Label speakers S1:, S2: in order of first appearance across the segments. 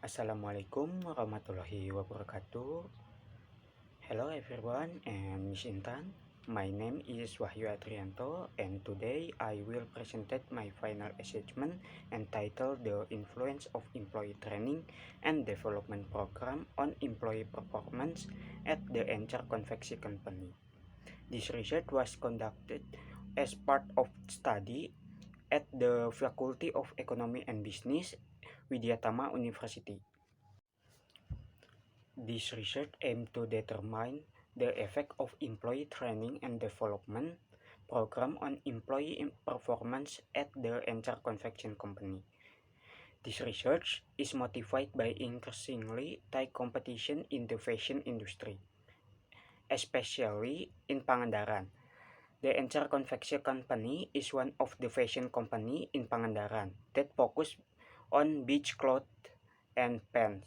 S1: Assalamualaikum warahmatullahi wabarakatuh. Hello everyone and Miss Intan. My name is Wahyu Adrianto and today I will present my final assessment entitled The Influence of Employee Training and Development Program on Employee Performance at the Encer Confeksi Company. This research was conducted as part of study at the Faculty of Economy and Business, Widyatama University. This research aimed to determine the effect of employee training and development program on employee performance at the Encer Confection Company. This research is motivated by increasingly tight competition in the fashion industry, especially in Pangandaran. The Encer Confection Company is one of the fashion company in Pangandaran that focus on beach clothes and pants.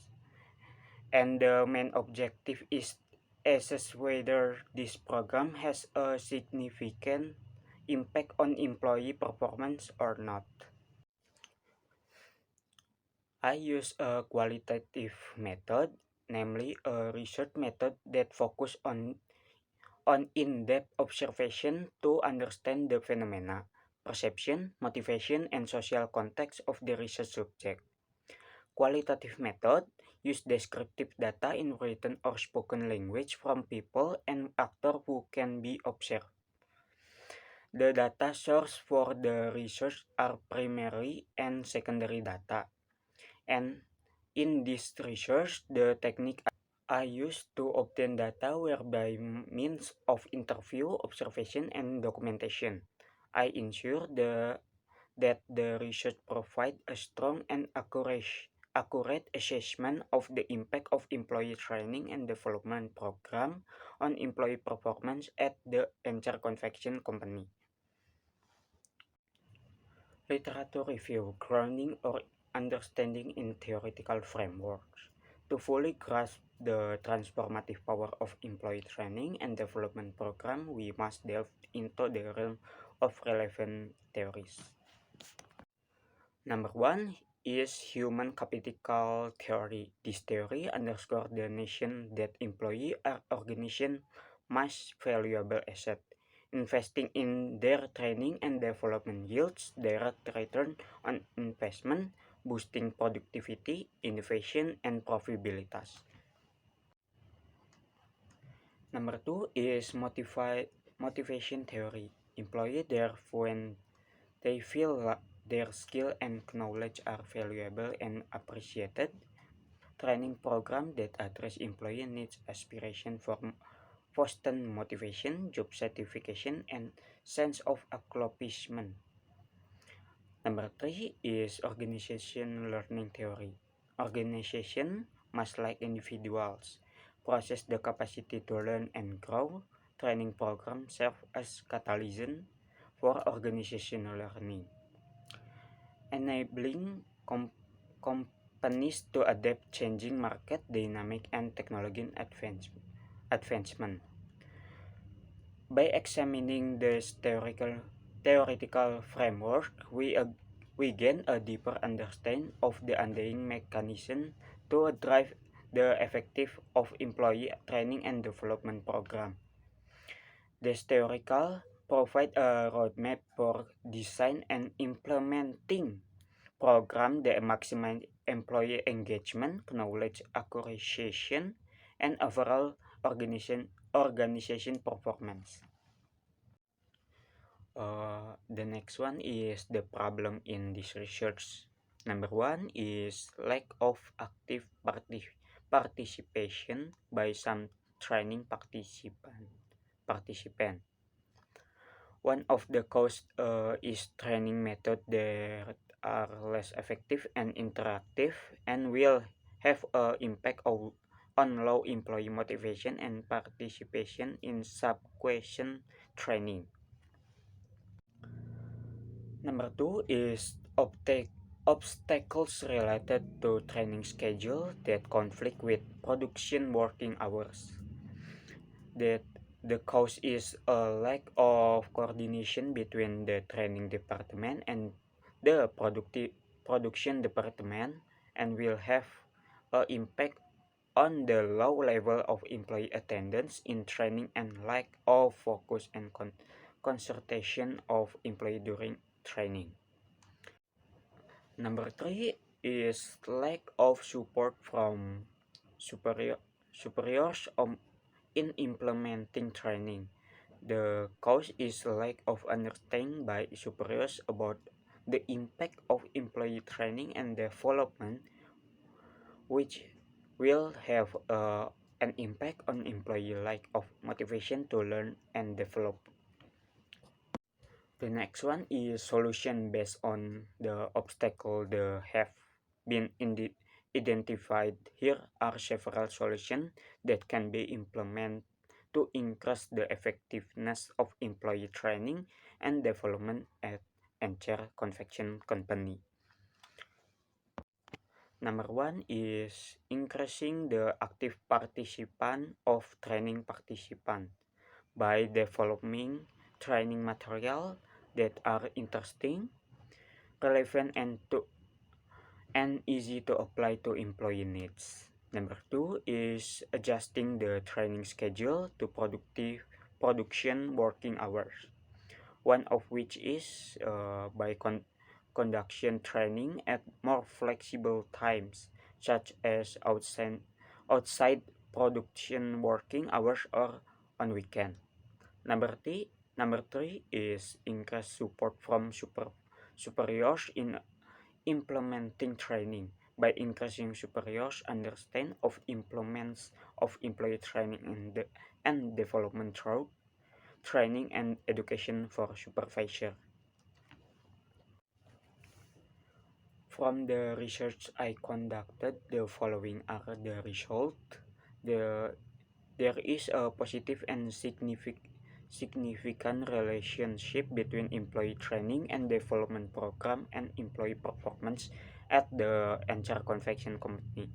S1: And the main objective is assess whether this program has a significant impact on employee performance or not. I use a qualitative method, namely a research method that focuses on in-depth observation to understand the phenomena, perception, motivation, and social context of the research subject. Qualitative method use descriptive data in written or spoken language from people and actors who can be observed. The data source for the research are primary and secondary data. And in this research, the technique I use to obtain data were by means of interview, observation, and documentation. I ensure that the research provide a strong and accurate assessment of the impact of employee training and development program on employee performance at the Encer Confection Company. Literature review, grounding or understanding in theoretical frameworks. To fully grasp the transformative power of employee training and development program, we must delve into the realm of relevant theories. Number one is human capital theory. This theory underscores the notion that employees are organization's most valuable asset. Investing in their training and development yields direct return on investment, boosting productivity, innovation, and profitability. Number two is motivation theory. Employees there when they feel their skill and knowledge are valuable and appreciated. Training programs that address employee needs, aspiration for foster motivation, job satisfaction, and sense of accomplishment. Number three is organization learning theory. Organization must, like individuals, possess the capacity to learn and grow. Training programs serve as catalyst for organizational learning, enabling companies to adapt changing market dynamic and technology advancement. By examining this theoretical framework, we gain a deeper understanding of the underlying mechanism to drive the effective of employee training and development program. This theoretical provide a roadmap for design and implementing program that maximize employee engagement, knowledge acquisition, and overall organization performance. The next one is the problem in this research. Number one is lack of active participation by some training participant. One of the cause is training method that are less effective and interactive and will have an impact on low employee motivation and participation in sub-question training. Number two is obstacles related to training schedule that conflict with production working hours. That the cause is a lack of coordination between the training department and the production department and will have impact on the low level of employee attendance in training and lack of focus and concentration of employee during training. Number three is lack of support from superiors in implementing training. The cause is lack of understanding by superiors about the impact of employee training and development, which will have an impact on employee lack of motivation to learn and develop. The next one is solution based on the obstacle that have been identified. Here are several solutions that can be implemented to increase the effectiveness of employee training and development at Anchor Confection Company. Number one is increasing the active participant of training participant by developing training material that are interesting, relevant, and easy to apply to employee needs. Number two is adjusting the training schedule to production working hours. One of which is by conduction training at more flexible times, such as outside production working hours or on weekend. Number three is increased support from superiors in implementing training by increasing superiors understand of implements of employee training and development through training and education for supervisor. From the research I conducted, the following are the results. There is a positive and significant relationship between employee training and development program and employee performance at the Anchor Confection Company.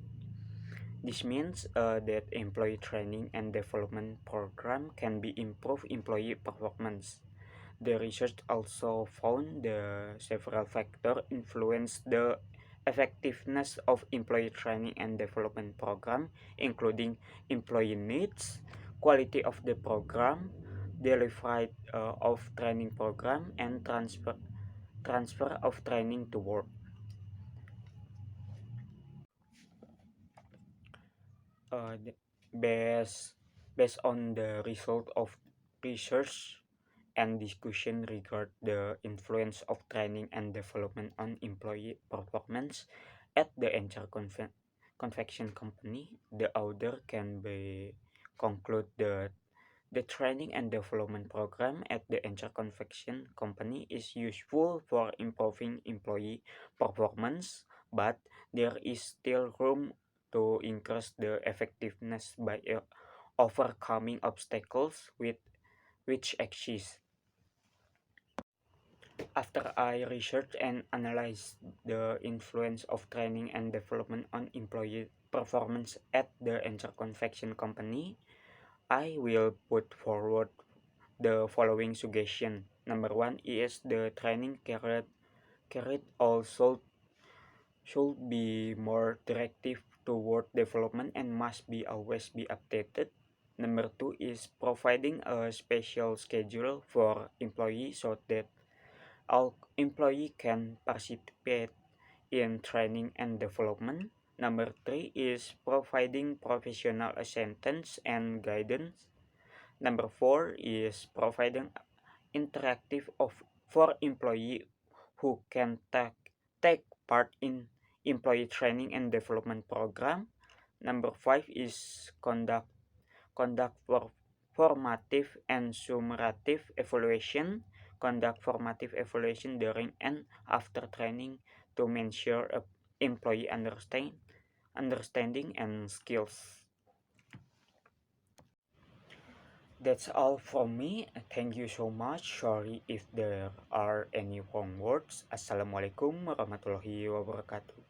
S1: This means that employee training and development program can be improve employee performance. The research also found the several factors influence the effectiveness of employee training and development program, including employee needs, quality of the program, delivery of training program, and transfer of training to work. Uh, the- based based on the result of research and discussion regarding the influence of training and development on employee performance at the Anchor Confection Company, the author can be conclude that the training and development program at the Anchor Confection Company is useful for improving employee performance, but there is still room to increase the effectiveness by overcoming obstacles with which exist. After I researched and analyzed the influence of training and development on employee performance at the Anchor Confection Company, I will put forward the following suggestion. Number one is the training carried also should be more directive toward development and must be always be updated. Number two is providing a special schedule for employees so that all employee can participate in training and development. Number three is providing professional assistance and guidance. Number four is providing interactive for employee who can take part in employee training and development program. Number five is conduct for formative and summative evaluation. Conduct formative evaluation during and after training to measure employee understanding and skills. That's all from me. Thank you so much. Sorry if there are any wrong words. Assalamualaikum warahmatullahi wabarakatuh.